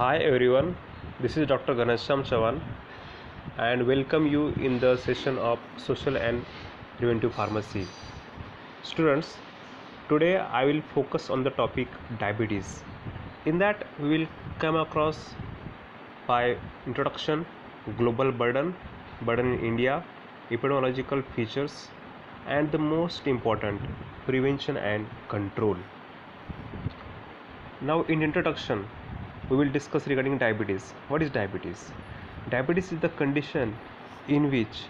Hi everyone, this is Dr. Ganesham Chavan and welcome you in the session of Social and Preventive Pharmacy. Students, today I will focus on the topic diabetes. In that we will come across by introduction, global burden in India, epidemiological features and the most important, prevention and control. Now in introduction, we will discuss regarding diabetes. What is diabetes? Diabetes is the condition in which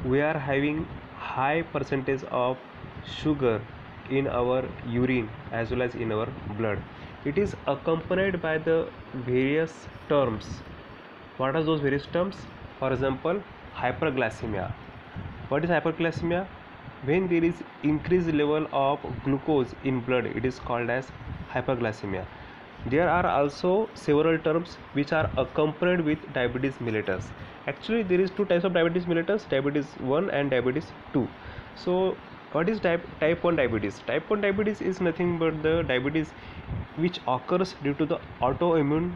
we are having high percentage of sugar in our urine as well as in our blood. It is accompanied by the various terms. What are those various terms? For example, hyperglycemia. What is hyperglycemia? When there is increased level of glucose in blood, it is called as hyperglycemia. There are also several terms which are accompanied with diabetes mellitus. Actually, there is two types of diabetes mellitus, diabetes 1 and diabetes 2. So, what is type 1 diabetes? Type 1 diabetes is nothing but the diabetes which occurs due to the autoimmune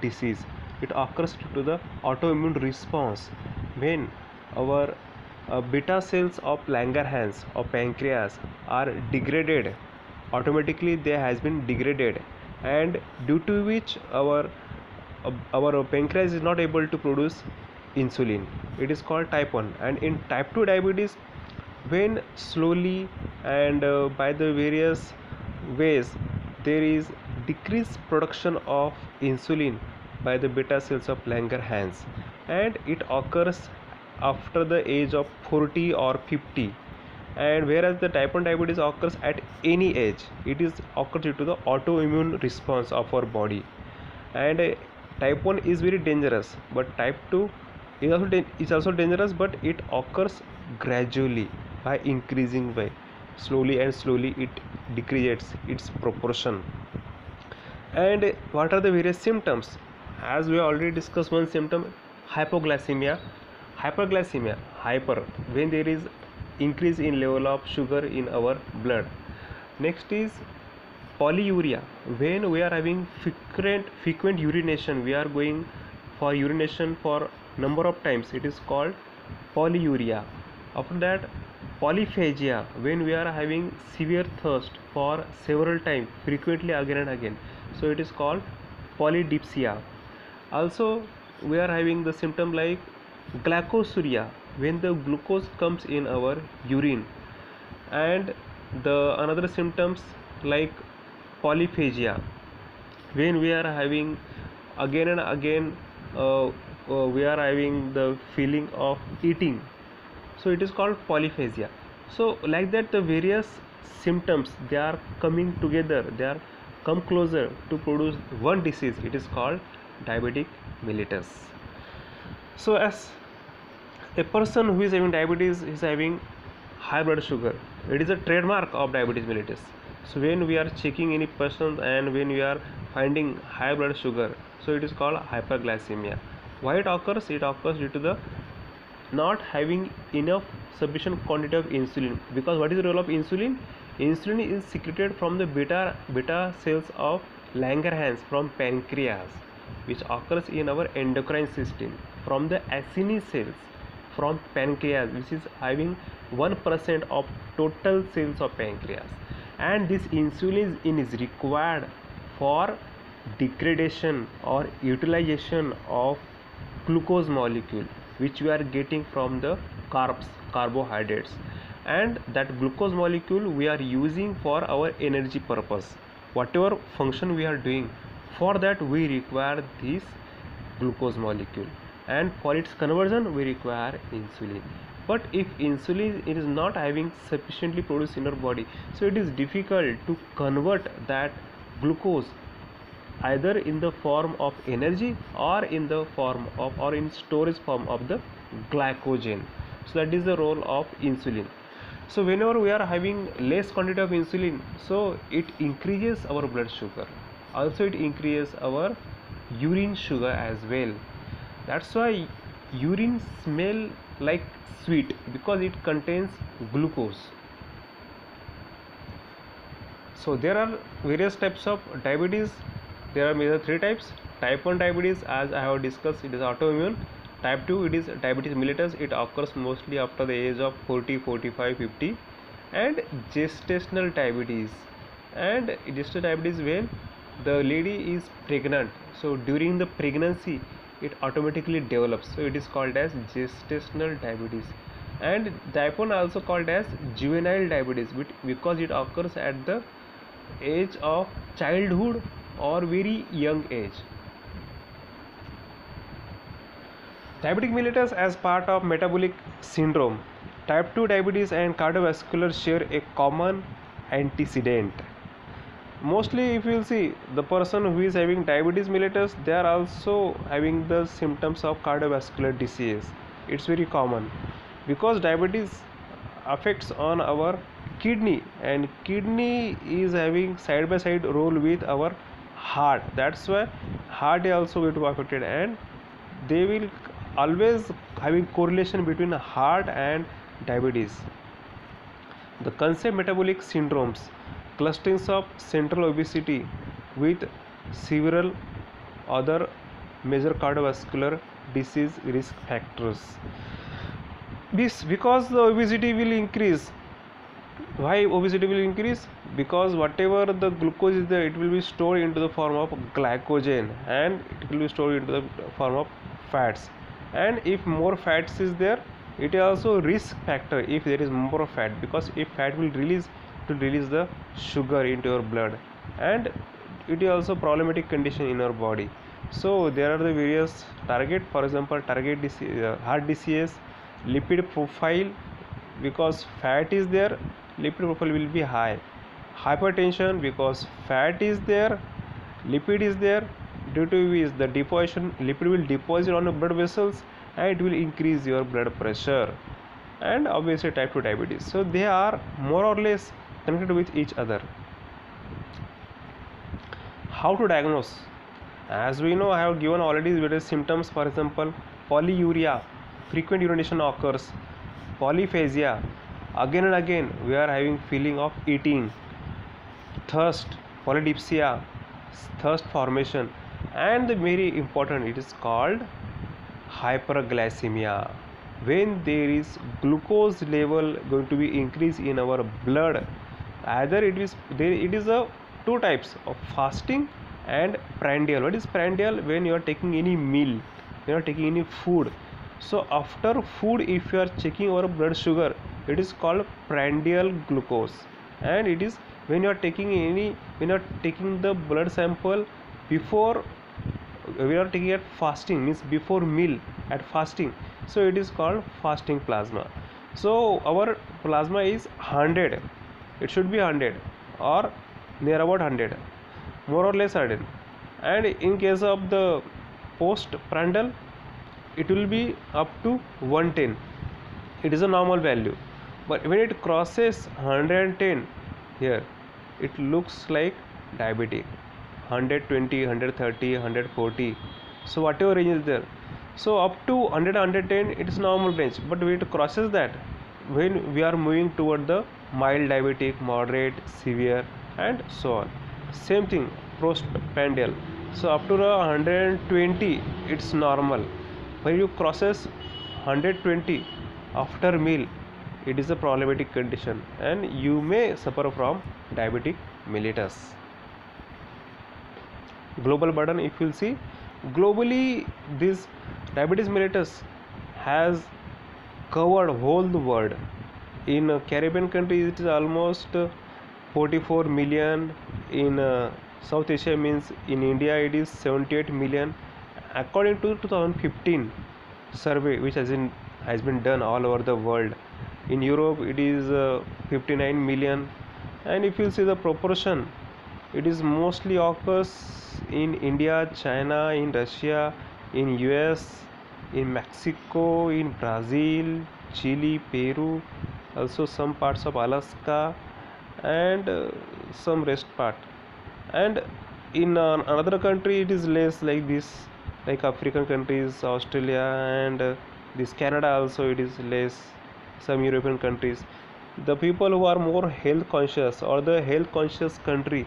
disease. It occurs due to the autoimmune response when our beta cells of Langerhans or pancreas are degraded. Automatically they has been degraded, and due to which our pancreas is not able to produce insulin. It is called type 1. And in type 2 diabetes, when slowly and by the various ways there is decreased production of insulin by the beta cells of Langerhans, and it occurs after the age of 40 or 50. And whereas the type 1 diabetes occurs at any age, it is occurs due to the autoimmune response of our body. And type 1 is very dangerous, but type 2 is also dangerous, but it occurs gradually by increasing by slowly, and slowly it decreases its proportion. And what are the various symptoms? As we already discussed, one symptom, hypoglycemia. Hyper, when there is increase in level of sugar in our blood. Next is polyuria, when we are having frequent urination, we are going for urination for number of times, it is called polyuria. After that, polyphagia, when we are having severe thirst for several times, frequently again and again, so it is called polydipsia. Also we are having the symptom like glycosuria, when the glucose comes in our urine. And the another symptoms like polyphagia, when we are having again and again we are having the feeling of eating, so it is called polyphagia. So like that, the various symptoms, they are coming together, they are come closer to produce one disease, it is called diabetic mellitus. So as a person who is having diabetes is having high blood sugar, it is a trademark of diabetes mellitus. So when we are checking any person and when we are finding high blood sugar, so it is called hyperglycemia. Why it occurs? It occurs due to the not having enough sufficient quantity of insulin. Because what is the role of insulin? Insulin is secreted from the beta cells of Langerhans from pancreas, which occurs in our endocrine system, from the Acini cells from pancreas, which is having 1% of total cells of pancreas. And this insulin is required for degradation or utilization of glucose molecule, which we are getting from the carbohydrates, and that glucose molecule we are using for our energy purpose. Whatever function we are doing, for that we require this glucose molecule, and for its conversion we require insulin. But if insulin is not having sufficiently produced in our body, so it is difficult to convert that glucose either in the form of energy or in the form of, or in storage form of the glycogen. So that is the role of insulin. So whenever we are having less quantity of insulin, so it increases our blood sugar, also it increases our urine sugar as well. That's why urine smell like sweet, because it contains glucose. So there are various types of diabetes. there are major three types. Type 1 diabetes, as I have discussed, it is autoimmune. Type 2, it is diabetes mellitus. It occurs mostly after the age of 40, 45, 50. And gestational diabetes. And gestational diabetes, when the lady is pregnant, so during the pregnancy it automatically develops, so it is called as gestational diabetes. And type 1 also called as juvenile diabetes, because it occurs at the age of childhood or very young age. Diabetic mellitus as part of metabolic syndrome. Type 2 diabetes and cardiovascular share a common antecedent. Mostly, if you will see, the person who is having diabetes mellitus, they are also having the symptoms of cardiovascular disease. It's very common because diabetes affects on our kidney, and kidney is having side by side role with our heart. That's why heart is also going to be affected, and they will always having correlation between heart and diabetes. The concept metabolic syndromes, clusterings of central obesity with several other major cardiovascular disease risk factors. This because the obesity will increase. Why obesity will increase? Because whatever the glucose is there, it will be stored into the form of glycogen, and it will be stored into the form of fats. And if more fats is there, it is also risk factor if there is more fat, because if fat will release, to release the sugar into your blood, and it is also problematic condition in our body. So there are the various target, for example target disease, heart disease, lipid profile, because fat is there, lipid profile will be high. Hypertension, because fat is there, lipid is there, due to which the deposition, lipid will deposit on the blood vessels and it will increase your blood pressure. And obviously type 2 diabetes, so they are more or less connected with each other. How to diagnose? As we know, I have given already various symptoms. For example, polyuria, frequent urination occurs. Polyphagia, again and again we are having feeling of eating. Thirst, polydipsia, thirst formation, and the very important, it is called hyperglycemia, when there is glucose level going to be increased in our blood. Either it is there, it is a two types of fasting and prandial. What is prandial? When you are taking any meal, when you are taking any food, so after food if you are checking our blood sugar, it is called prandial glucose. And it is when you are taking when you are taking the blood sample before, we are taking at fasting, means before meal at fasting, so it is called fasting plasma. So our plasma is 100, it should be 100 or near about 100, more or less 100. And in case of the post prandial, it will be up to 110, it is a normal value. But when it crosses 110, here it looks like diabetic. 120, 130, 140, so whatever range is there, so up to 100, 110 it is normal range. But when it crosses that, when we are moving toward the mild diabetic, moderate, severe, and so on. Same thing postprandial, so up to the 120 it's normal. When you crosses 120 after meal, it is a problematic condition and you may suffer from diabetic mellitus. Global burden, if you will see, globally this diabetes mellitus has covered whole the world. In Caribbean countries it is almost 44 million. In South Asia, means in India it is 78 million. According to 2015 survey which has been done all over the world. In Europe it is 59 million. And if you see the proportion, it is mostly occurs in India, China, in Russia, in US, in Mexico, in Brazil, Chile, Peru, also some parts of Alaska, and some rest part. And in another country it is less, like this, like African countries, Australia, and this Canada also it is less, some European countries. The people who are more health conscious, or the health conscious country,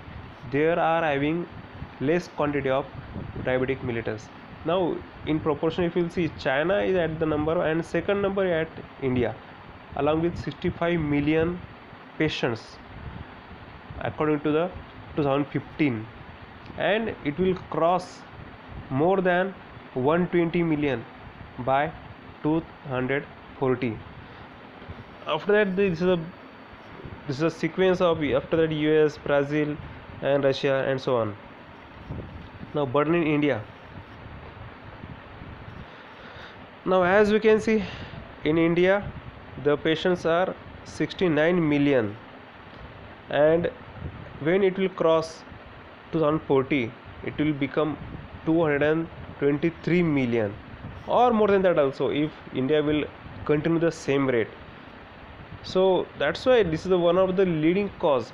they are having less quantity of diabetic mellitus. Now in proportion, if you see, China is at the number and second number at India, along with 65 million patients according to the 2015, and it will cross more than 120 million by 240. After that, this is a sequence of, after that, US, Brazil and Russia and so on. Now burden in India. Now as we can see, in India the patients are 69 million, and when it will cross 2040, it will become 223 million, or more than that also, if India will continue the same rate. So that's why this is the one of the leading cause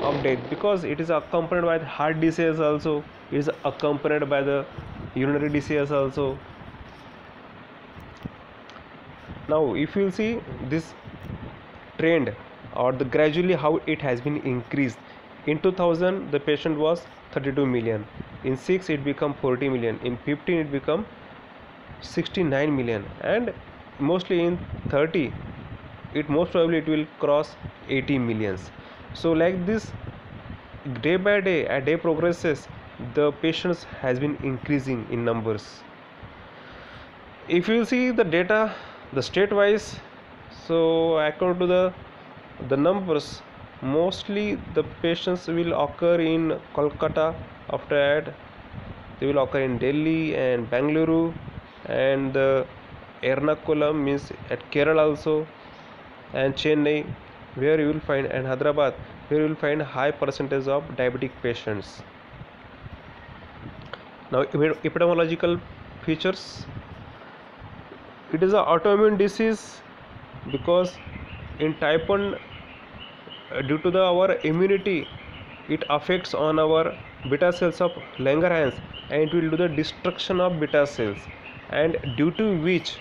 of death, because it is accompanied by the heart disease also, it is accompanied by the urinary disease also. Now if you see this trend, or the gradually how it has been increased, in 2000 the patient was 32 million, in 6 it become 40 million, in 15 it become 69 million, and mostly in 30 it most probably it will cross 80 millions. So like this, day by day, as day progresses, the patients has been increasing in numbers. If you see the data, the state wise, so according to the numbers, mostly the patients will occur in Kolkata, after that they will occur in Delhi and Bangalore, and Ernakulam means at Kerala also, and Chennai, where you will find, and Hyderabad, where you will find high percentage of diabetic patients. Now epidemiological features, it is an autoimmune disease, because in type 1, due to our immunity, it affects on our beta cells of Langerhans, and it will do the destruction of beta cells, and due to which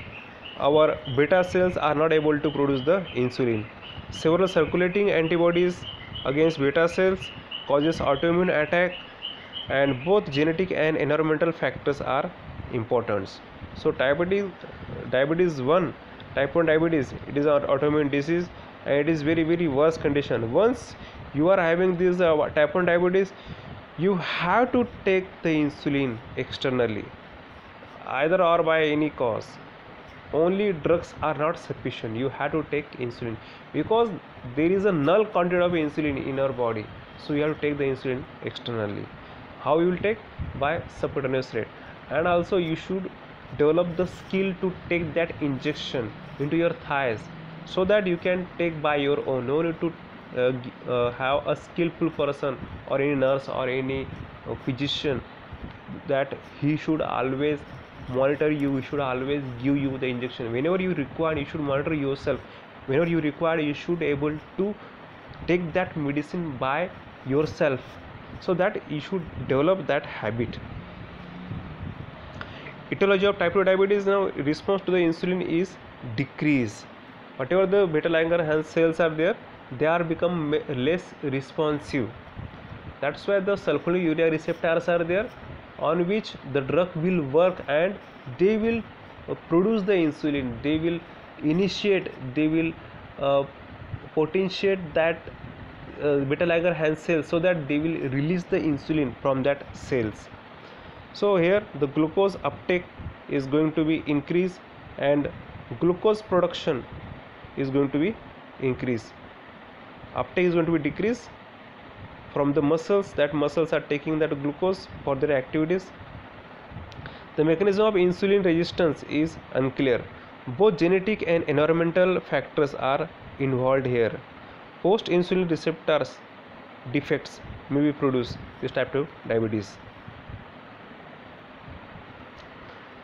our beta cells are not able to produce the insulin. Several circulating antibodies against beta cells causes autoimmune attack, and both genetic and environmental factors are important. So diabetes 1, type 1 diabetes, it is an autoimmune disease, and it is very very worse condition. Once you are having this type 1 diabetes, you have to take the insulin externally, either or by any cause. Only drugs are not sufficient, you have to take insulin, because there is a null content of insulin in our body, so you have to take the insulin externally. How you will take? By subcutaneous rate. And also you should develop the skill to take that injection into your thighs, so that you can take by your own. No need to have a skillful person or any nurse or any physician, that he should always monitor you, should always give you the injection. Whenever you require, you should monitor yourself. Whenever you require, you should able to take that medicine by yourself, so that you should develop that habit. Etiology of type 2 diabetes, now response to the insulin is decrease. Whatever the beta Langerhans cells are there, they are become less responsive. That's why the sulfonylurea receptors are there, on which the drug will work, and they will produce the insulin, they will initiate, they will potentiate that beta Langerhans cells, so that they will release the insulin from that cells. So here the glucose uptake is going to be increased, and glucose production is going to be increased. Uptake is going to be decreased from the muscles, that muscles are taking that glucose for their activities. The mechanism of insulin resistance is unclear. Both genetic and environmental factors are involved here. Post insulin receptors defects may be produced this type of diabetes.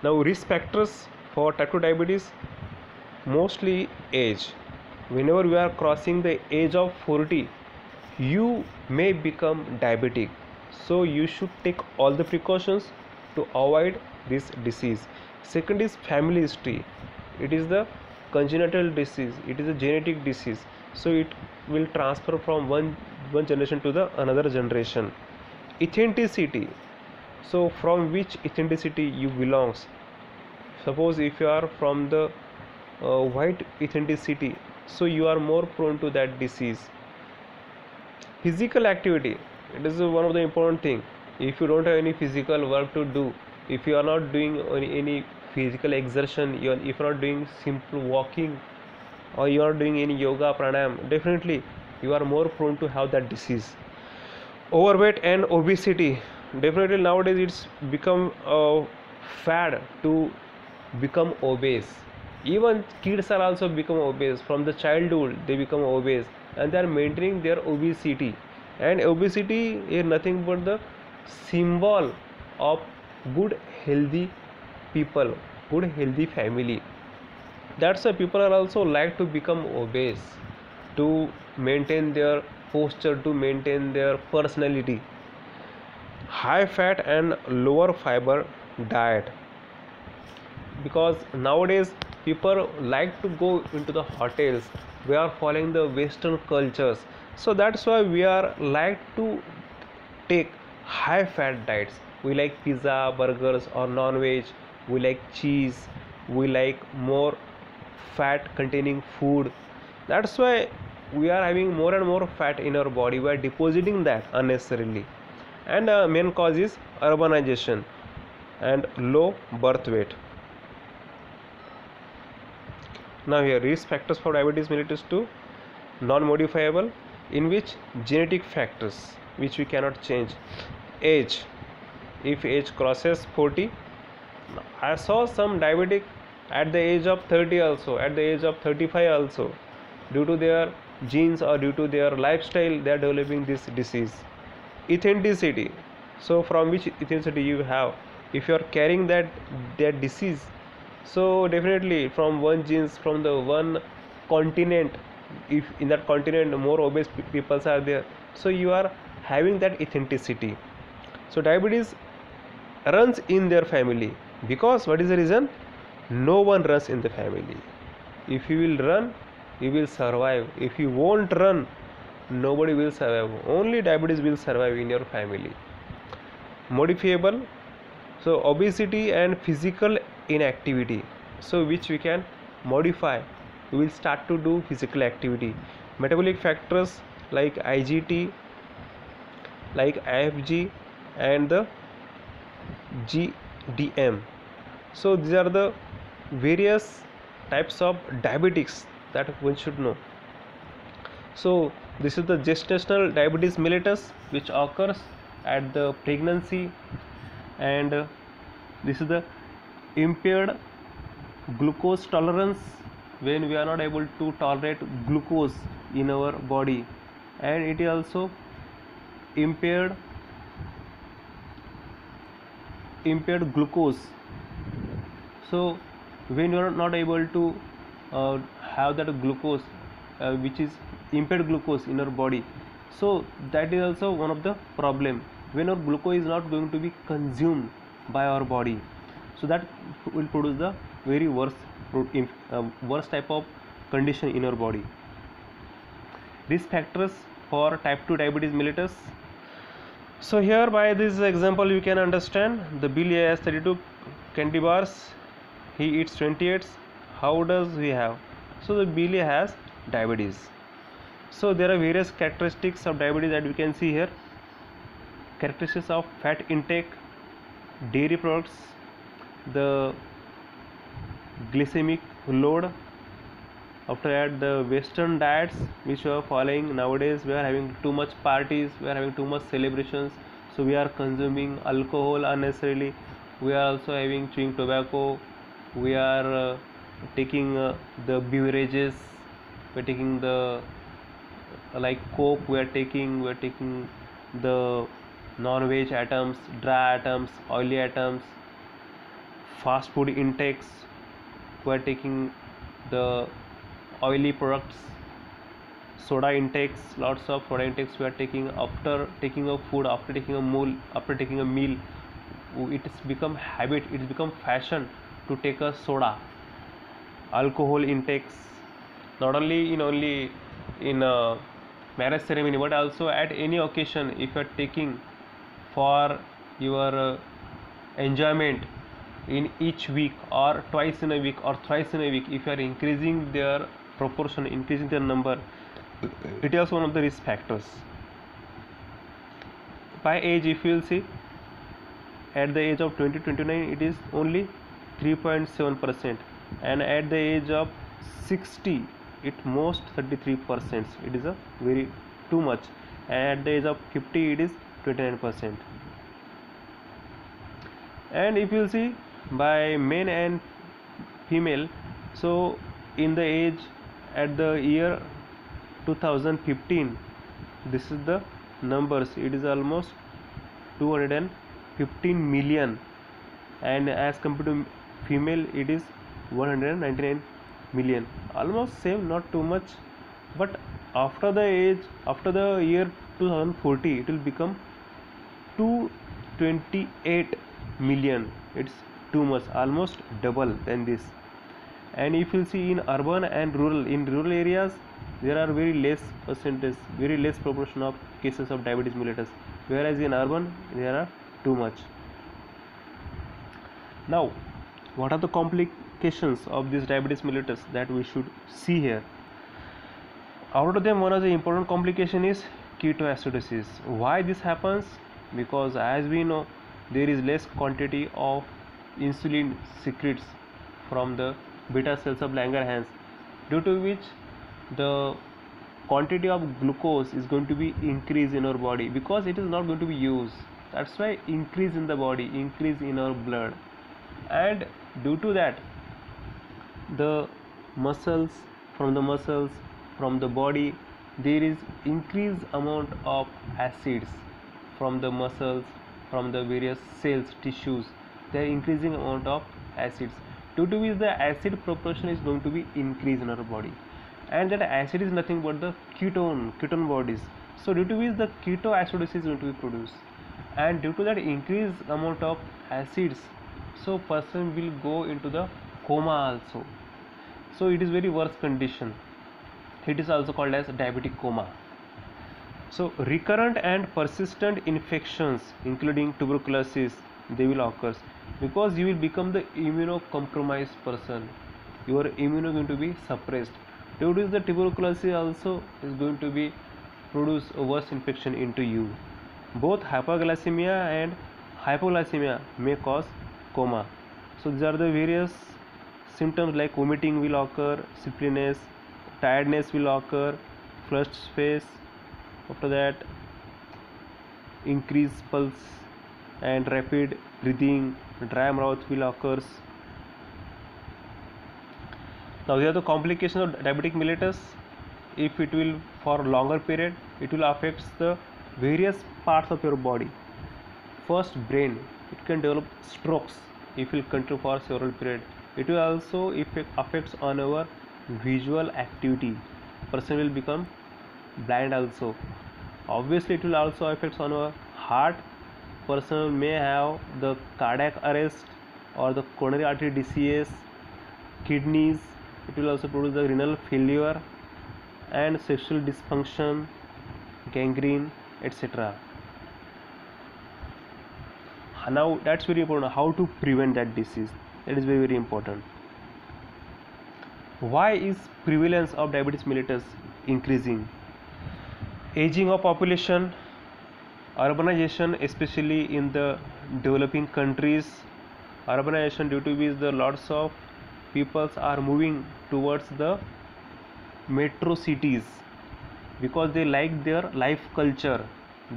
Now risk factors for type 2 diabetes, mostly age. Whenever we are crossing the age of 40, you may become diabetic, so you should take all the precautions to avoid this disease. Second is family history. It is the congenital disease, it is a genetic disease, so it will transfer from one generation to the another generation. Ethnicity, So from which ethnicity you belongs. Suppose if you are from the white ethnicity, so you are more prone to that disease. Physical activity, it is one of the important thing. If you don't have any physical work to do, if you are not doing any physical exertion, if you are not doing simple walking, or you are doing any yoga pranayam, definitely you are more prone to have that disease. Overweight and obesity, definitely nowadays it's become a fad to become obese. Even kids are also become obese. From the childhood they become obese, and they are maintaining their obesity. And obesity is nothing but the symbol of good healthy people, good healthy family. That's why people are also like to become obese, to maintain their posture, to maintain their personality. High fat and lower fiber diet, because nowadays people like to go into the hotels. We are following the western cultures, so that's why we are like to take high fat diets. We like pizza, burgers, or non-veg. We like cheese. We like more fat containing food. That's why we are having more and more fat in our body. We are depositing that unnecessarily. And main cause is urbanization and low birth weight. Now here, risk factors for diabetes mellitus 2, non-modifiable, in which genetic factors which we cannot change. Age, if age crosses 40, I saw some diabetic at the age of 30 also, at the age of 35 also, due to their genes or due to their lifestyle they are developing this disease. Ethnicity, so from which ethnicity you have, if you are carrying that disease, so definitely from one genes, from the one continent, if in that continent more obese people are there, so you are having that ethnicity. So diabetes runs in their family, because what is the reason? No one runs in the family. If you will run, you will survive. If you won't run, nobody will survive. Only diabetes will survive in your family. Modifiable, so obesity and physical inactivity, so which we can modify. We will start to do physical activity. Metabolic factors like IGT, like IFG, and the GDM. So these are the various types of diabetics that one should know. So this is the gestational diabetes mellitus, which occurs at the pregnancy, and this is the impaired glucose tolerance, when we are not able to tolerate glucose in our body, and it is also impaired glucose. So when you are not able to have that glucose, which is impaired glucose in our body, so that is also one of the problem. When our glucose is not going to be consumed by our body, so that will produce the very worst type of condition in our body. Risk factors for type 2 diabetes mellitus. So here by this example you can understand, the Billy has 32 candy bars, he eats 28. How does he have? So the Billy has diabetes. So there are various characteristics of diabetes that we can see here. Characteristics of fat intake, dairy products, the glycemic load. After that, the western diets which we are following nowadays, we are having too much parties, we are having too much celebrations, so we are consuming alcohol unnecessarily. We are also having chewing tobacco. We are taking the beverages. We are taking the like Coke. We are taking the non-veg items, dry items, oily items, fast food intakes. We are taking the oily products, soda intakes, lots of soda intakes we are taking after taking a food, after taking a meal, it has become habit, it has become fashion to take a soda. Alcohol intakes, not only in a marriage ceremony, but also at any occasion, if you are taking for your enjoyment in each week or twice in a week or thrice in a week, if you are increasing their proportion, increasing their number, it is one of the risk factors. By age, if you will see, at the age of 2029 it is only 3.7%, and at the age of 60 it most 33%. It is a very too much, and at the age of 50 it is 29%. And if you see, by men and female, so in the age at the year 2015, this is the numbers, it is almost 215 million, and as compared to female it is 199 million, almost same, not too much. But after the year 2040 it will become 228 million. It's too much, almost double than this. And if you see, in urban and rural, in rural areas there are very less percentage, very less proportion of cases of diabetes mellitus, whereas in urban there are too much. Now, what are the complications of this diabetes mellitus that we should see here? Out of them, one of the important complication is ketoacidosis. Why this happens? Because as we know, there is less quantity of insulin secretes from the beta cells of Langerhans, due to which the quantity of glucose is going to be increased in our body, because it is not going to be used. That's why increase in the body, increase in our blood, and due to that the muscles, from the body, there is increased amount of acids from the muscles, from the various cells, tissues, there increasing amount of acids, due to which the acid proportion is going to be increased in our body, and that acid is nothing but the ketone bodies. So due to which the ketoacidosis is going to be produced, and due to that increased amount of acids, so person will go into the coma also. So it is very worse condition. It is also called as diabetic coma. So recurrent and persistent infections including tuberculosis, they will occur, because you will become the immunocompromised person, your immune is going to be suppressed. Due to the tuberculosis also is going to be produce a worse infection into you. Both hyperglycemia and hypoglycemia may cause coma. So these are the various symptoms, like vomiting will occur, sleepiness, tiredness will occur, flushed face, after that increased pulse and rapid breathing, dry mouth will occur. Now here the complication of diabetic mellitus, if it will for longer period, it will affect the various parts of your body. First, brain, it can develop strokes if it will continue for several period. It will also affects on our visual activity, person will become blind also. Obviously it will also affect on our heart, person may have the cardiac arrest or the coronary artery disease. Kidneys, it will also produce the renal failure and sexual dysfunction, gangrene, etc. Now that's very important, how to prevent that disease, that is very important. Why is prevalence of diabetes mellitus increasing? Aging of population, urbanization, especially in the developing countries, urbanization, due to which the lots of peoples are moving towards the metro cities, because they like their life culture,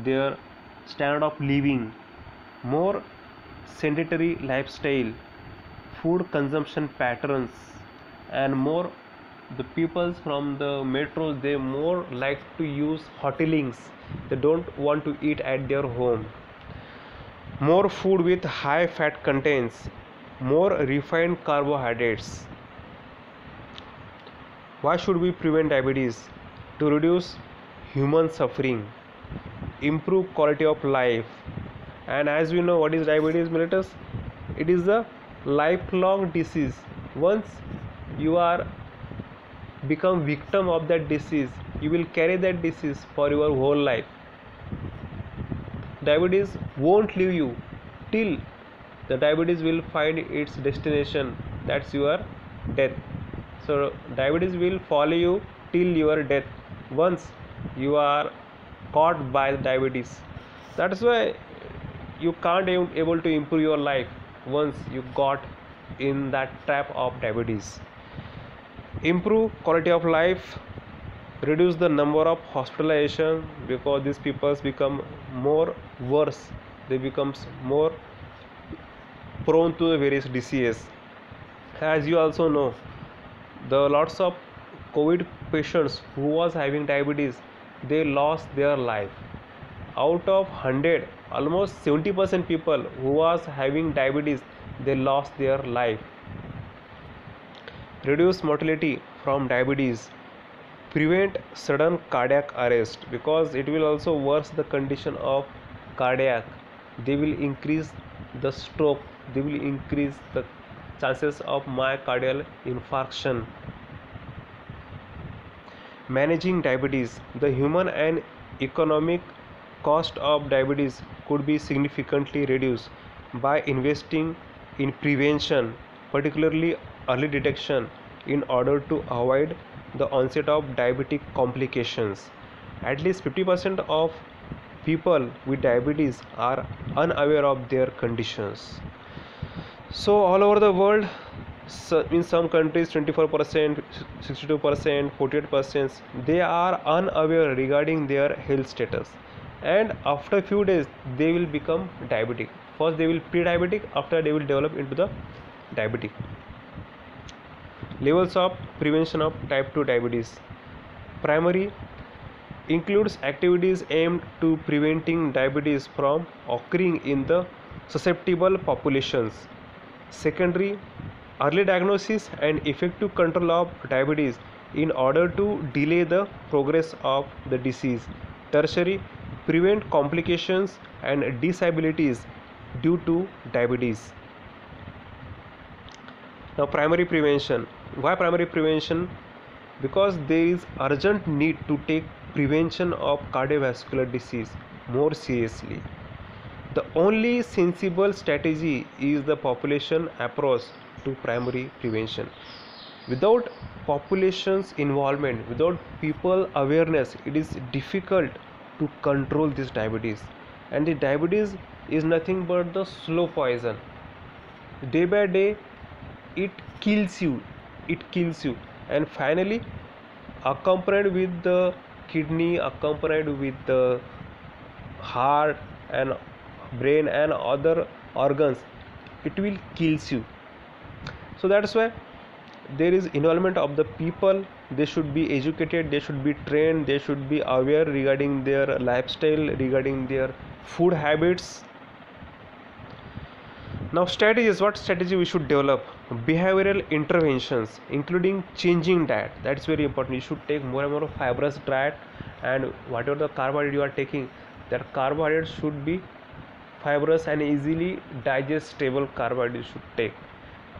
their standard of living, more sedentary lifestyle, food consumption patterns, and more the peoples from the metros, they more like to use hotelings, they don't want to eat at their home. More food with high fat contents, more refined carbohydrates. Why should we prevent diabetes? To reduce human suffering, improve quality of life. And as we know, what is diabetes mellitus? It is a lifelong disease. Once you are become victim of that disease, you will carry that disease for your whole life. Diabetes won't leave you till the diabetes will find its destination, that's your death. So diabetes will follow you till your death once you are caught by the diabetes. That's why you can't able to improve your life once you got in that trap of diabetes. Improve quality of life, reduce the number of hospitalization, because these people become more worse, they becomes more prone to the various diseases. As you also know, the lots of COVID patients who was having diabetes, they lost their life. Out of 100, almost 70% people who was having diabetes, they lost their life. Reduce mortality from diabetes, prevent sudden cardiac arrest, because it will also worse the condition of cardiac, they will increase the stroke, they will increase the chances of myocardial infarction. Managing diabetes, the human and economic cost of diabetes could be significantly reduced by investing in prevention, particularly early detection, in order to avoid the onset of diabetic complications. At least 50% of people with diabetes are unaware of their conditions. So all over the world, so in some countries 24%, 62%, 48%, they are unaware regarding their health status, and after a few days they will become diabetic. First they will pre-diabetic, after they will develop into the diabetic. Levels of prevention of type 2 diabetes. Primary includes activities aimed to preventing diabetes from occurring in the susceptible populations. Secondary, early diagnosis and effective control of diabetes in order to delay the progress of the disease. Tertiary, prevent complications and disabilities due to diabetes. Now primary prevention. Why primary prevention? Because there is urgent need to take prevention of cardiovascular disease more seriously. The only sensible strategy is the population approach to primary prevention. Without population's involvement, without people awareness, it is difficult to control this diabetes. And the diabetes is nothing but the slow poison. Day by day, it kills you. It kills you. And finally, accompanied with the kidney, accompanied with the heart and brain and other organs, it will kills you. So that's why there is involvement of the people. They should be educated, they should be trained, they should be aware regarding their lifestyle, regarding their food habits. Now strategies, what strategy we should develop? Behavioral interventions including changing diet, that's very important. You should take more and more fibrous diet, and whatever the carbohydrate you are taking, that carbohydrate should be fibrous and easily digestible carbohydrate you should take.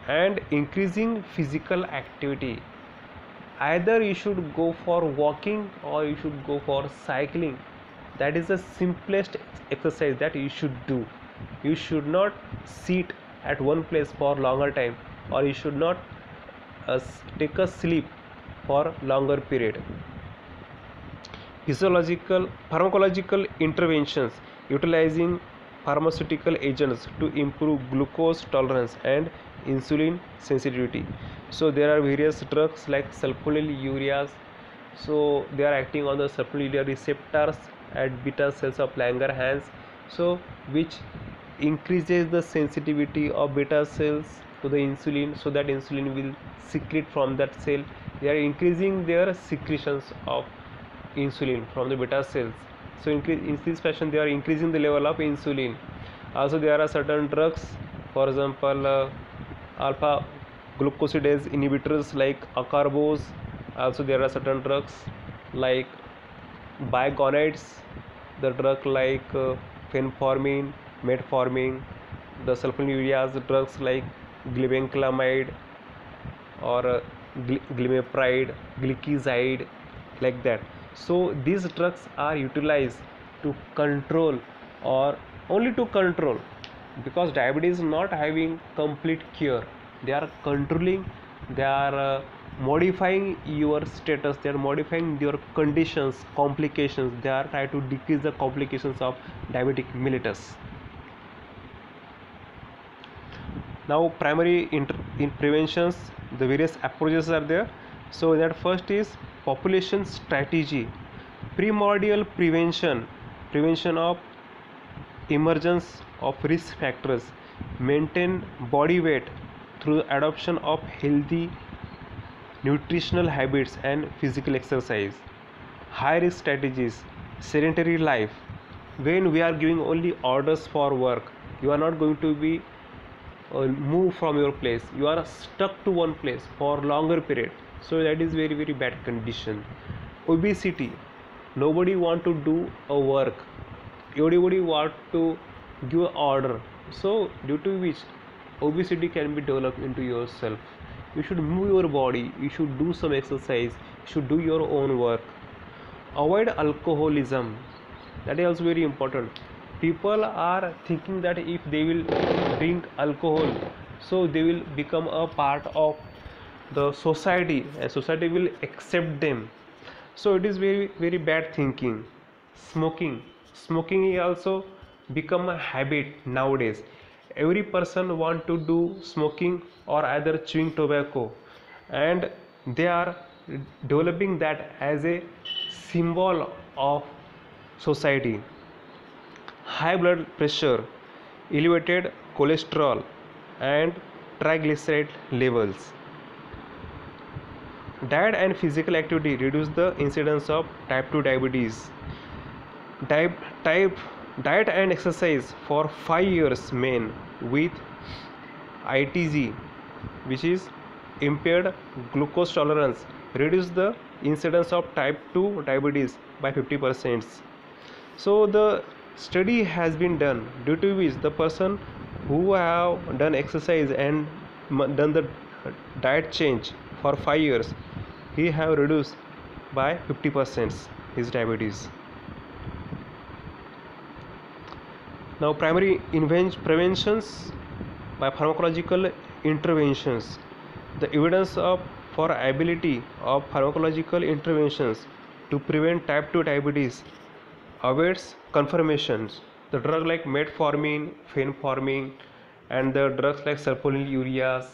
And increasing physical activity, either you should go for walking or you should go for cycling. That is the simplest exercise that you should do. You should not sit at one place for longer time, or you should not take a sleep for longer period. Pharmacological interventions utilizing pharmaceutical agents to improve glucose tolerance and insulin sensitivity. So there are various drugs like sulfonylureas, so they are acting on the sulfonylurea receptors at beta cells of Langerhans, so which increases the sensitivity of beta cells to the insulin, so that insulin will secrete from that cell. They are increasing their secretions of insulin from the beta cells. So in this fashion they are increasing the level of insulin. Also there are certain drugs, for example alpha glucosidase inhibitors like acarbose. Also there are certain drugs like bigonides, the drug like fenformin, metformin, the sulfonylureas drugs like glibenclamide or glimepiride, gliclazide, like that. So these drugs are utilized to control, or only to control because diabetes is not having complete cure. They are controlling, they are modifying your status, they are modifying your conditions, complications, they are trying to decrease the complications of diabetic mellitus. Now primary in preventions, the various approaches are there. So that first is population strategy, primordial prevention of emergence of risk factors, maintain body weight through the adoption of healthy nutritional habits and physical exercise. High risk strategies, sedentary life. When we are giving only orders for work, you are not going to be move from your place, you are stuck to one place for longer period, so that is very bad condition. Obesity, nobody want to do a work, everybody want to give an order, so due to which obesity can be developed into yourself. You should move your body, you should do some exercise, you should do your own work. Avoid alcoholism, that is also very important. People are thinking that if they will drink alcohol, so they will become a part of the society and society will accept them, so it is very bad thinking. Smoking is also become a habit nowadays. Every person want to do smoking or either chewing tobacco, and they are developing that as a symbol of society. High blood pressure, elevated cholesterol, and triglyceride levels. Diet and physical activity reduce the incidence of type 2 diabetes. Type, type Diet and exercise for 5 years men with ITG, which is impaired glucose tolerance, reduce the incidence of type 2 diabetes by 50%. So the study has been done, due to which the person who have done exercise and done the diet change for 5 years, he have reduced by 50% his diabetes. Now primary preventions by pharmacological interventions. The evidence for ability of pharmacological interventions to prevent type 2 diabetes awaits confirmations. The drug like metformin, fenformin, and the drugs like sulfonylureas,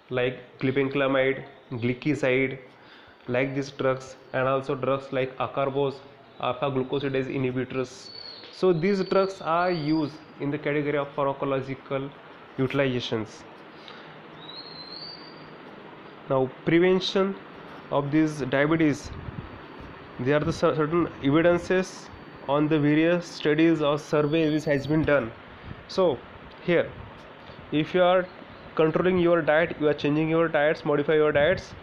like glibenclamide, gliclazide, like these drugs, and also drugs like acarbose, alpha glucosidase inhibitors. So these drugs are used in the category of pharmacological utilizations. Now prevention of this diabetes, there are the certain evidences on the various studies or surveys which has been done. So here, if you are controlling your diet, you are changing your diets, modify your diets,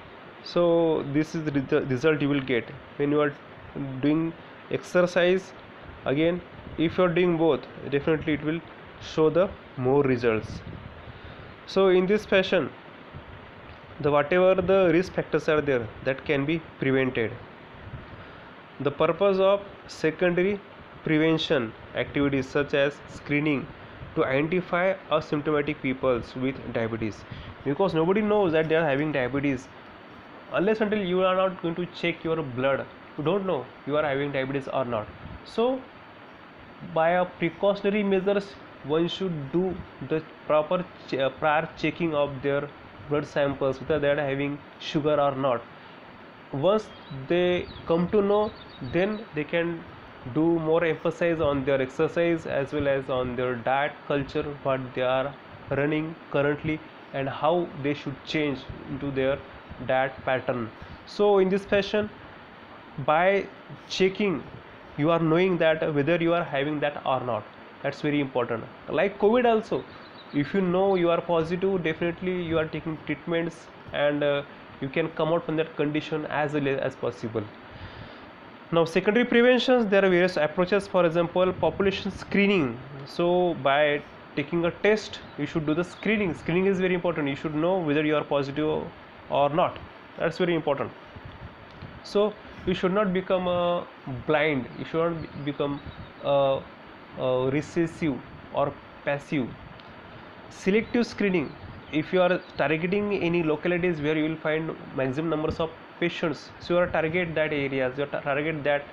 so this is the result you will get. When you are doing exercise, again if you are doing both, definitely it will show the more results. So in this fashion, the whatever the risk factors are there, that can be prevented. The purpose of secondary prevention activities such as screening to identify asymptomatic people with diabetes, because nobody knows that they are having diabetes unless until you are not going to check your blood, you don't know you are having diabetes or not. So by a precautionary measures, one should do the proper prior checking of their blood samples whether they are having sugar or not. Once they come to know, then they can do more emphasis on their exercise as well as on their diet culture, what they are running currently and how they should change into their diet pattern. So in this fashion, by checking, you are knowing that whether you are having that or not. That's very important. Like COVID also, if you know you are positive, definitely you are taking treatments, and you can come out from that condition as early as possible. Now secondary preventions, there are various approaches. For example, population screening. So by taking a test, you should do the screening is very important. You should know whether you are positive or not. That's very important. So you should not become blind, you should not become recessive or passive. Selective screening, if you are targeting any localities where you will find maximum numbers of patients, so you are target that areas, you target that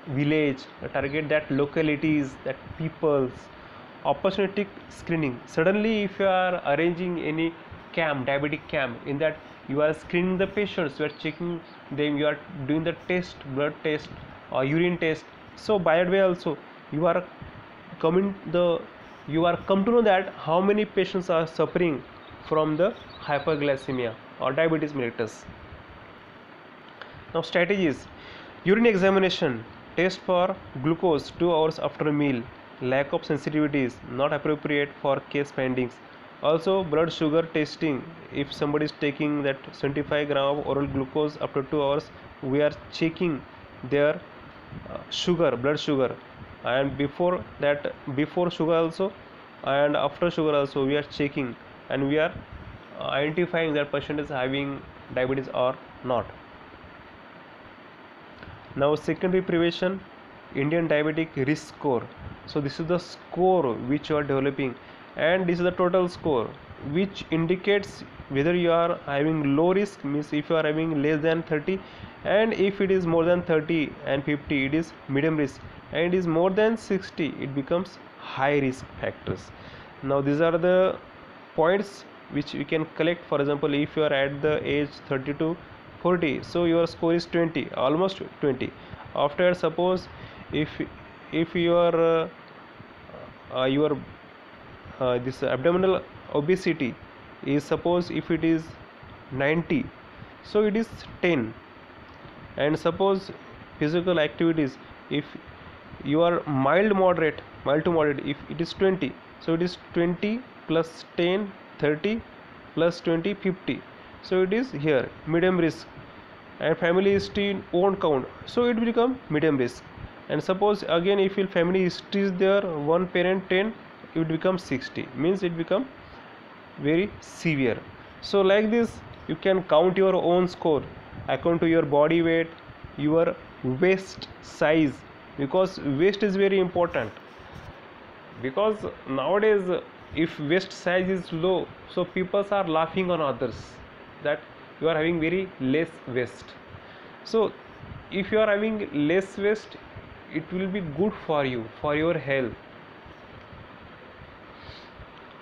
village, you target that localities, that peoples. Opportunistic screening, suddenly if you are arranging any camp, diabetic camp, in that you are screening the patients, you are checking them, you are doing the test, blood test or urine test. So by that way also you are coming the you are come to know that how many patients are suffering from the hyperglycemia or diabetes mellitus. Now strategies: urine examination, test for glucose 2 hours after a meal. Lack of sensitivity is not appropriate for case findings. Also blood sugar testing, if somebody is taking that 75 gram of oral glucose after 2 hours, we are checking their sugar, blood sugar, and before that, before sugar also and after sugar also we are checking, and we are identifying that patient is having diabetes or not. Now secondary prevention, Indian diabetic risk score. So this is the score which you are developing, and this is the total score which indicates whether you are having low risk, means if you are having less than 30, and if it is more than 30 and 50 it is medium risk, and it is more than 60 it becomes high risk factors. Now these are the points which we can collect. For example, if you are at the age 30 to 40, so your score is 20, almost 20. After, suppose if your this abdominal obesity is, suppose if it is 90, so it is 10. And suppose physical activities, if you are mild to moderate, if it is 20, so it is 20 plus 10 30 plus 20 50, so it is here medium risk. And family history won't count, so it will become medium risk. And suppose again if your family history is there, one parent 10, it will become 60, means it become very severe. So like this you can count your own score according to your body weight, your waist size, because waist is very important. Because nowadays if waist size is low, so people are laughing on others that you are having very less waist. So if you are having less waist, it will be good for you, for your health.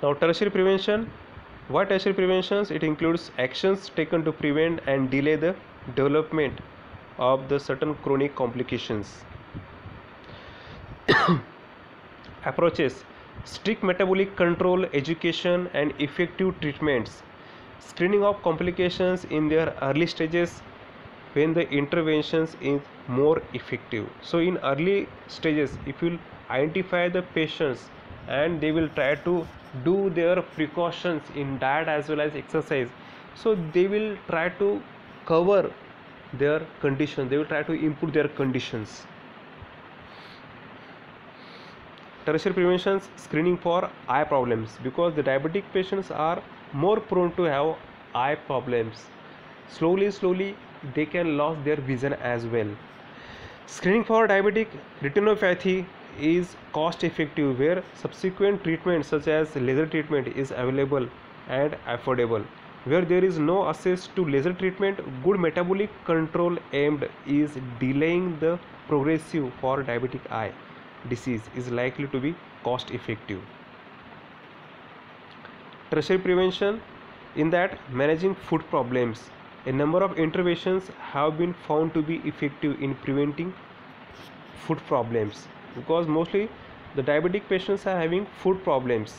Now tertiary prevention. What tertiary preventions? It includes actions taken to prevent and delay the development of the certain chronic complications. Approaches: strict metabolic control, education and effective treatments. Screening of complications in their early stages when the interventions is more effective. So in early stages, if you identify the patients and they will try to do their precautions in diet as well as exercise, so they will try to cover their condition, they will try to improve their conditions. Tertiary preventions: screening for eye problems, because the diabetic patients are more prone to have eye problems. Slowly they can lose their vision as well. Screening for diabetic retinopathy is cost effective, where subsequent treatment such as laser treatment is available and affordable. Where there is no access to laser treatment, good metabolic control aimed is delaying the progressive for diabetic eye disease is likely to be cost effective. Tertiary prevention, in that managing food problems, a number of interventions have been found to be effective in preventing food problems, because mostly the diabetic patients are having food problems,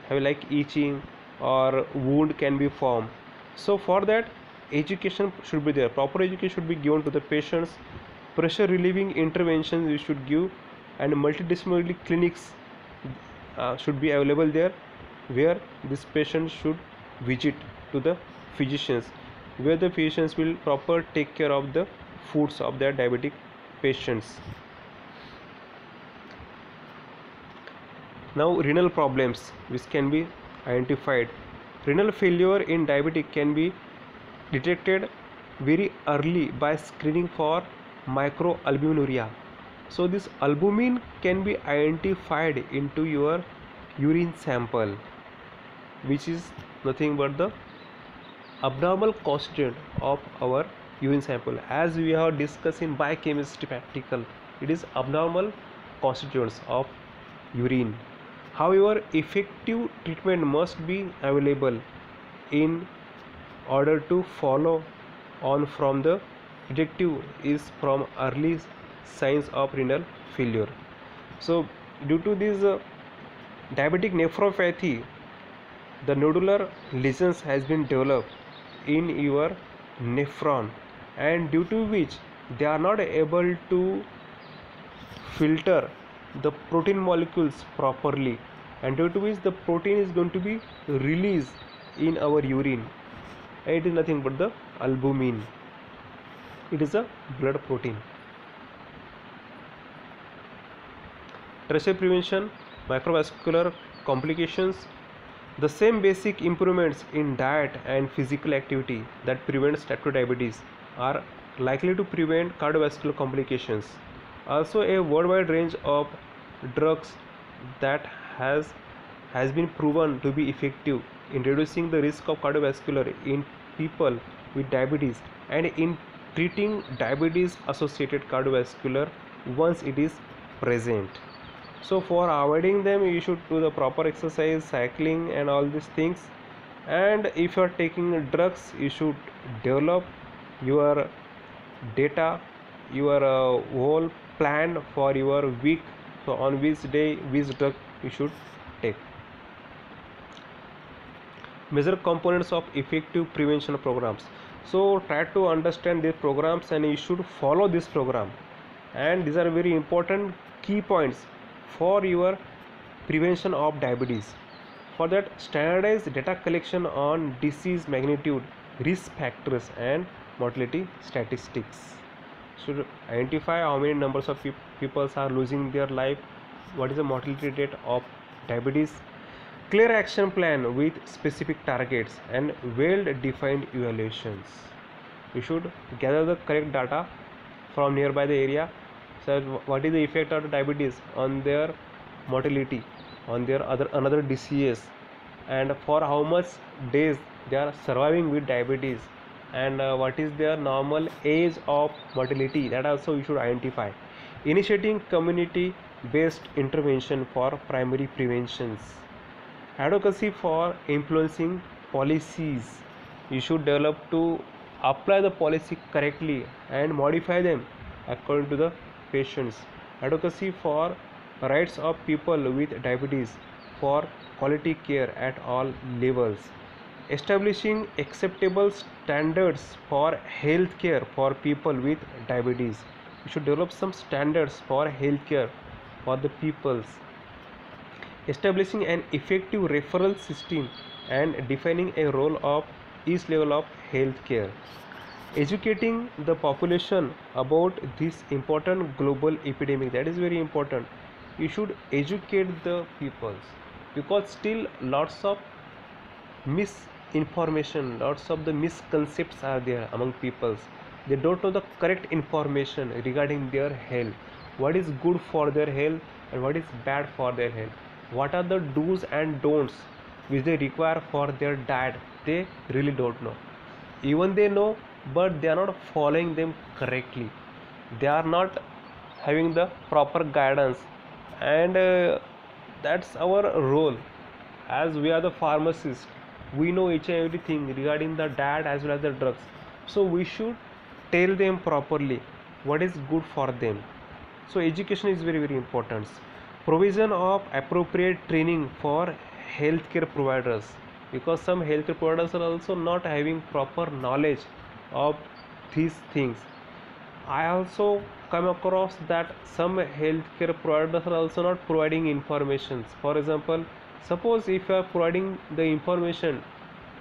have like itching or wound can be formed. So for that, education should be there, proper education should be given to the patients. Pressure relieving interventions you should give, and multidisciplinary clinics should be available there, where this patient should visit to the physicians, where the physicians will proper take care of the foods of their diabetic patients. Now renal problems which can be identified. Renal failure in diabetic can be detected very early by screening for microalbuminuria. So this albumin can be identified into your urine sample. which is nothing but the abnormal constituent of our urine sample. As we have discussed in biochemistry practical, it is abnormal constituents of urine. However, effective treatment must be available in order to follow on from the detective is from early signs of renal failure. So due to this diabetic nephropathy, the nodular lesions has been developed in your nephron, and due to which they are not able to filter the protein molecules properly, and due to which the protein is going to be released in our urine, and it is nothing but the albumin. It is a blood protein. Tertiary prevention, microvascular complications. The same basic improvements in diet and physical activity that prevents type 2 diabetes are likely to prevent cardiovascular complications. Also, a worldwide range of drugs that has been proven to be effective in reducing the risk of cardiovascular in people with diabetes and in treating diabetes associated cardiovascular once it is present. So for avoiding them, you should do the proper exercise, cycling and all these things. And if you are taking drugs, you should develop your data, your whole plan for your week, so on which day which drug you should take. Major components of effective prevention programs. So try to understand these programs and you should follow this program, and these are very important key points for your prevention of diabetes. For that, standardized data collection on disease magnitude, risk factors and mortality statistics. Should identify how many numbers of people are losing their life, what is the mortality rate of diabetes. Clear action plan with specific targets and well defined evaluations. You should gather the correct data from nearby the area. So what is the effect of diabetes on their mortality, on their another disease, and for how much days they are surviving with diabetes, and what is their normal age of mortality, that also you should identify. Initiating community based intervention for primary preventions. Advocacy for influencing policies. You should develop to apply the policy correctly and modify them according to the patients. Advocacy for rights of people with diabetes for quality care at all levels. Establishing acceptable standards for health care for people with diabetes. You should develop some standards for health care for the peoples. Establishing an effective referral system and defining a role of each level of health care. Educating the population about this important global epidemic, that is very important. You should educate the peoples, because still lots of misinformation, lots of the misconceptions are there among peoples. They don't know the correct information regarding their health, what is good for their health and what is bad for their health, what are the do's and don'ts which they require for their diet. They really don't know. Even they know, but they are not following them correctly. They are not having the proper guidance, and that's our role. As we are the pharmacists, we know each and everything regarding the diet as well as the drugs, so we should tell them properly what is good for them. So education is very very important. Provision of appropriate training for healthcare providers, because some healthcare providers are also not having proper knowledge of these things. I also come across that some healthcare providers are also not providing information. For example, suppose if you are providing the information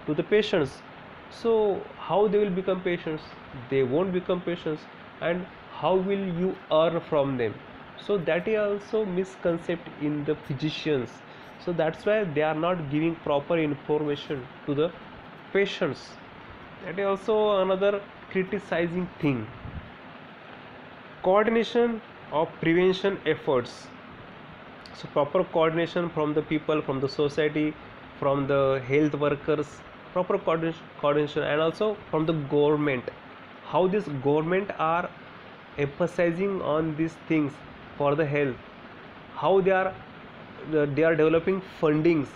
to the patients, so how they will become patients? They won't become patients, and how will you earn from them? So that is also misconcept in the physicians. So that's why they are not giving proper information to the patients. That is also another criticizing thing. Coordination of prevention efforts. So proper coordination from the people, from the society, from the health workers, proper coordination, and also from the government, how this government are emphasizing on these things for the health, how they are developing fundings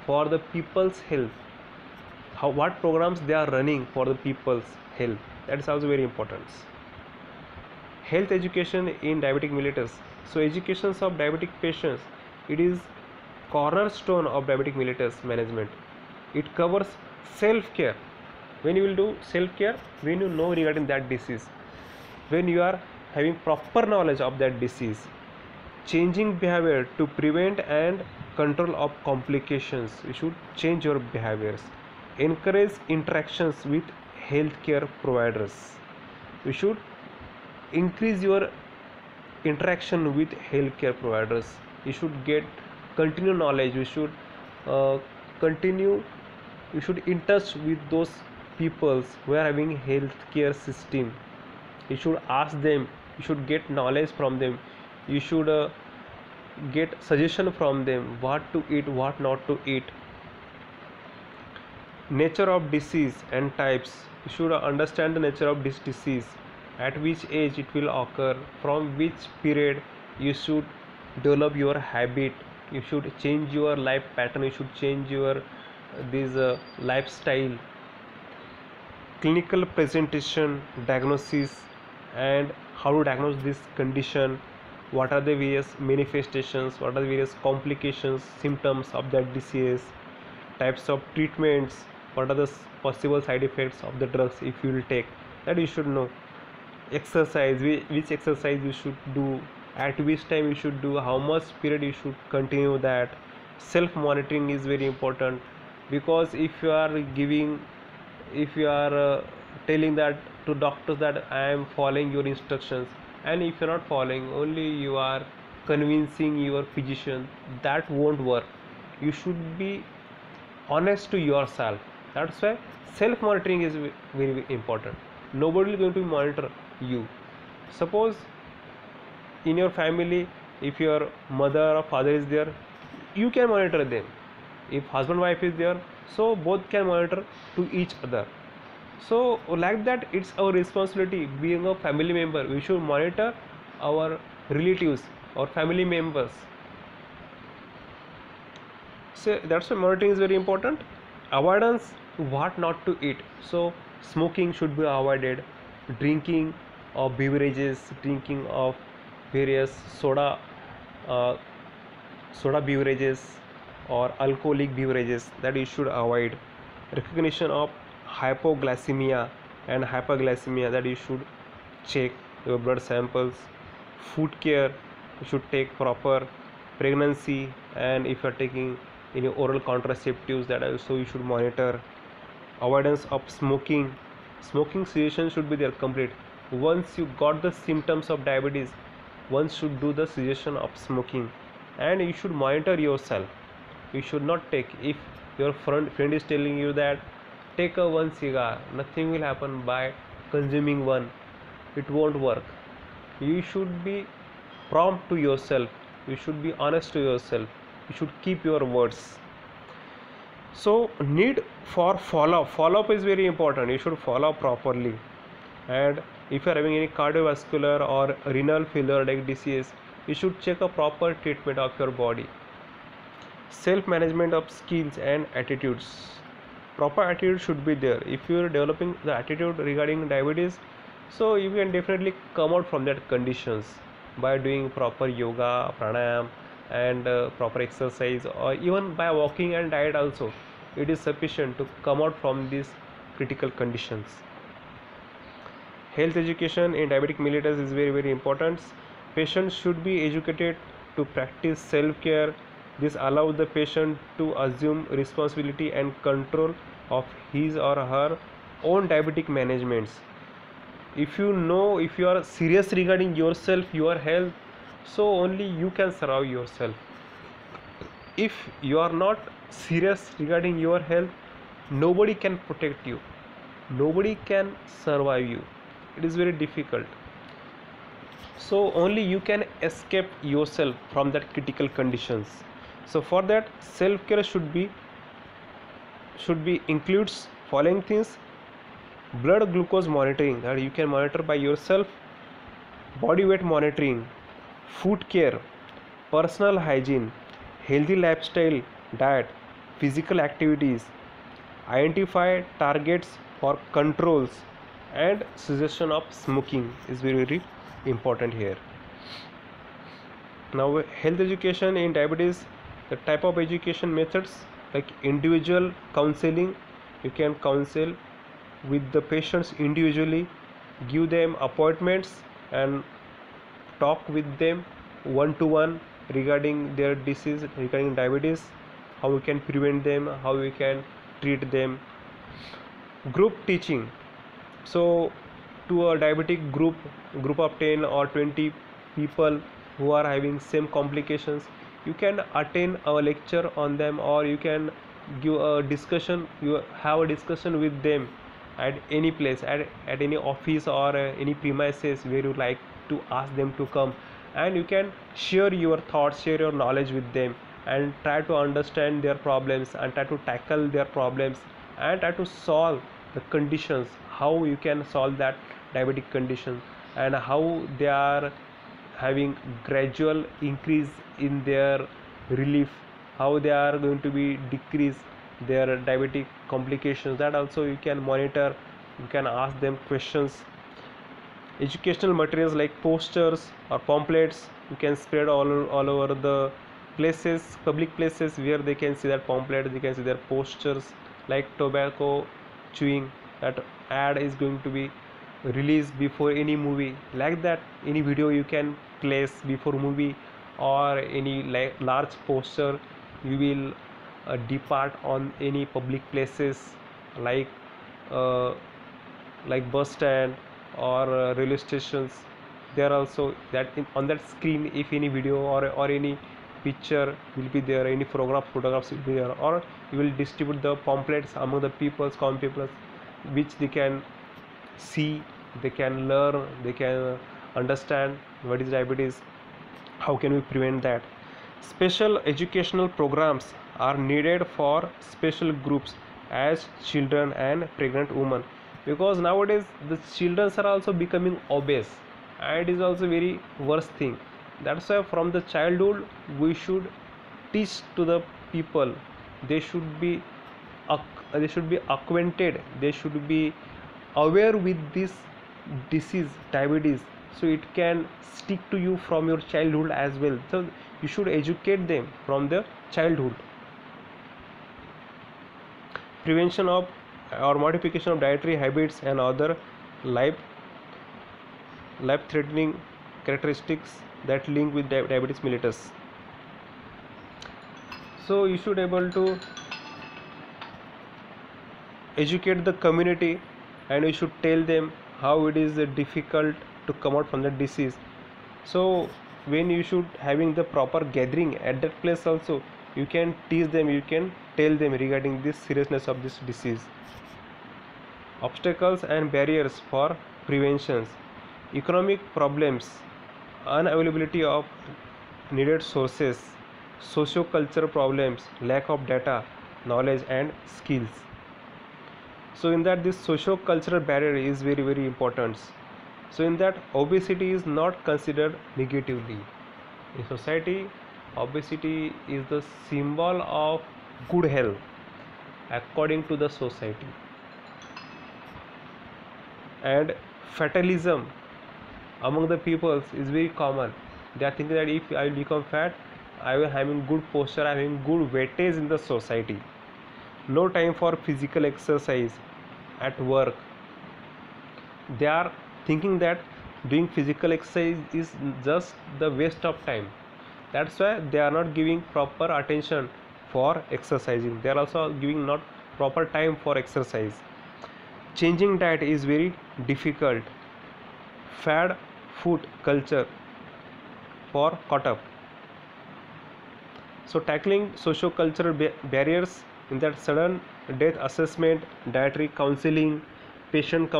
for the people's health, how what programs they are running for the people's health. That is also very important. Health education in diabetic mellitus. So education of diabetic patients, it is cornerstone of diabetic mellitus management. It covers self care. When you will do self care, when you know regarding that disease, when you are having proper knowledge of that disease, changing behavior to prevent and control of complications, you should change your behaviors. Encourage interactions with healthcare providers. You should increase your interaction with healthcare providers. You should get continue knowledge. You should continue, you should in touch with those peoples who are having healthcare system. You should ask them, you should get knowledge from them, you should get suggestion from them what to eat, what not to eat. Nature of disease and types. You should understand the nature of this disease, at which age it will occur, from which period you should develop your habit, you should change your life pattern, you should change your this lifestyle. Clinical presentation, diagnosis, and how to diagnose this condition, what are the various manifestations, what are the various complications, symptoms of that disease, types of treatments, what are the possible side effects of the drugs if you will take, that you should know. Exercise, which exercise you should do, at which time you should do, how much period you should continue that. Self monitoring is very important, because if you are giving, if you are telling that to doctors that I am following your instructions, and if you are not following, only you are convincing your physician, that won't work. You should be honest to yourself. That's why self monitoring is very, very important. Nobody is going to monitor you. Suppose in your family, if your mother or father is there, you can monitor them. If husband wife is there, so both can monitor to each other. So like that, it's our responsibility, being a family member, we should monitor our relatives or family members. So that's why monitoring is very important. Avoidance, what not to eat. So smoking should be avoided, drinking of beverages, drinking of various uh, soda beverages or alcoholic beverages, that you should avoid. Recognition of hypoglycemia and hyperglycemia, that you should check your blood samples. Food care, you should take proper. Pregnancy, and if you are taking any oral contraceptives, that also you should monitor. Avoidance of smoking. Smoking cessation should be there complete. Once you got the symptoms of diabetes, one should do the cessation of smoking, and you should monitor yourself. You should not take, if your friend is telling you that take a one cigar, nothing will happen by consuming one, it won't work. You should be prompt to yourself, you should be honest to yourself, you should keep your words. So need for follow up is very important. You should follow up properly. And if you are having any cardiovascular or renal failure like disease, you should check a proper treatment of your body. Self management of skills and attitudes. Proper attitude should be there. If you are developing the attitude regarding diabetes, so you can definitely come out from that conditions by doing proper yoga, pranayam, and proper exercise, or even by walking and diet also, it is sufficient to come out from these critical conditions. Health education in diabetic mellitus is very, very important. Patients should be educated to practice self care. This allows the patient to assume responsibility and control of his or her own diabetic managements. If you know, if you are serious regarding yourself, your health, so only you can survive yourself. If you are not serious regarding your health, nobody can protect you, nobody can survive you. It is very difficult. So only you can escape yourself from that critical conditions. So for that, self care should be should be includes following things: blood glucose monitoring, that you can monitor by yourself, body weight monitoring, food care, personal hygiene, healthy lifestyle, diet, physical activities, identify targets for controls, and suggestion of smoking is very very important here. Now health education in diabetes, the type of education methods, like individual counseling. You can counsel with the patients individually, give them appointments and talk with them one to one regarding their disease, regarding diabetes, how we can prevent them, how we can treat them. Group teaching, so to a diabetic group of 10 or 20 people who are having same complications, you can attend a lecture on them, or you can give a discussion, you have a discussion with them at any place, at any office or any premises where you like to ask them to come, and you can share your thoughts, share your knowledge with them, and try to understand their problems and try to tackle their problems and try to solve the conditions, how you can solve that diabetic condition, and how they are having gradual increase in their relief, how they are going to be decrease their diabetic complications. That also you can monitor, you can ask them questions. Educational materials like posters or pamphlets, you can spread all over the places, public places, where they can see that pamphlet, they can see their posters, like tobacco chewing, that ad is going to be released before any movie, like that any video you can place before movie, or any large poster you will depart on any public places, like uh, bus stand or railway stations. There also that on that screen, if any video or any picture will be there, any photographs will be there, or you will distribute the pamphlets among the peoples, common people, which they can see, they can learn, they can understand what is diabetes, how can we prevent that. Special educational programs are needed for special groups as children and pregnant women, because nowadays the children are also becoming obese, and it is also very worst thing. That's why from the childhood we should teach to the people, they should be acquainted, they should be aware with this disease diabetes, so it can stick to you from your childhood as well. So you should educate them from the childhood. Prevention of or modification of dietary habits and other life threatening characteristics that link with diabetes mellitus. So you should able to educate the community, and you should tell them how it is difficult to come out from the disease. So when you should having the proper gathering at that place also, you can teach them, you can tell them regarding this seriousness of this disease. Obstacles and barriers for preventions: economic problems, unavailability of needed sources, socio-cultural problems, lack of data, knowledge and skills. So in that, this socio-cultural barrier is very very important. So in that, obesity is not considered negatively in society. Obesity is the symbol of good health according to the society. And fatalism among the peoples is very common. They are thinking that if I will become fat, I will having good posture, I having good weightage in the society. No time for physical exercise at work. They are thinking that doing physical exercise is just the waste of time. That's why they are not giving proper attention for exercising. They are also giving not proper time for exercise. Changing diet is very difficult. Fad food culture for caught up. So tackling socio-cultural barriers in that: sudden death assessment, dietary counseling, patient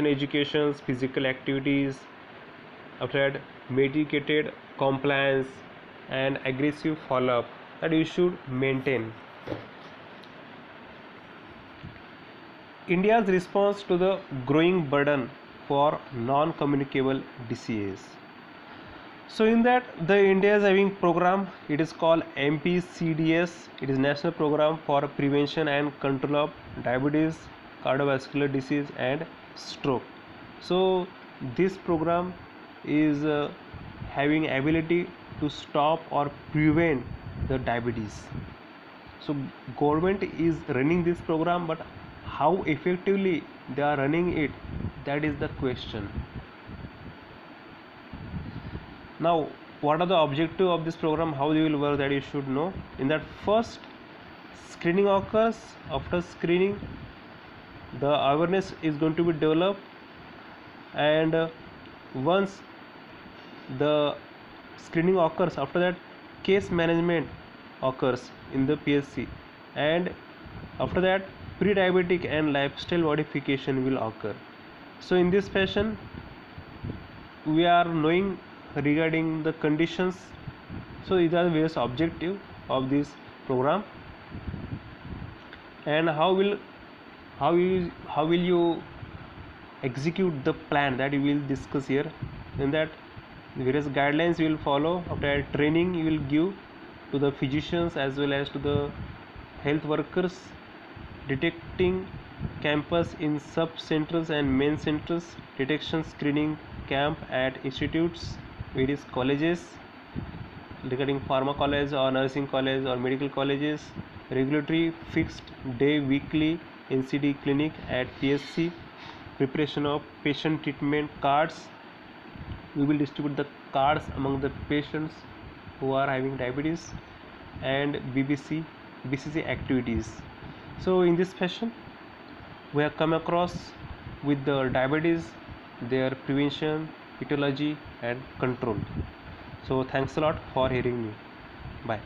educations, physical activities, after that medicated compliance and aggressive follow-up that you should maintain. India's response to the growing burden for non-communicable diseases. So in that, the India is having program. It is called MPCDS. It is National Program for Prevention and Control of Diabetes, Cardiovascular Disease, and Stroke. So this program is having ability to stop or prevent the diabetes. So government is running this program, but how effectively they are running it, that is the question. Now, what are the objective of this program, how they will work, that you should know. In that, first, screening occurs. After screening, the awareness is going to be developed, and once the screening occurs, after that case management occurs in the PSC, and after that pre-diabetic and lifestyle modification will occur. So in this fashion we are knowing regarding the conditions. So these are the various objective of this program, and how will you execute the plan, that you will discuss here. In that, various guidelines you will follow. After that, training you will give to the physicians as well as to the health workers, detecting campus in sub centers and main centers, detection screening camp at institutes, various colleges, regarding pharma college or nursing college or medical colleges, regulatory fixed day weekly NCD clinic at PSC, preparation of patient treatment cards. We will distribute the cards among the patients who are having diabetes, and BCC activities. So in this fashion we have come across with the diabetes, their prevention, etiology, and control. So thanks a lot for hearing me. Bye.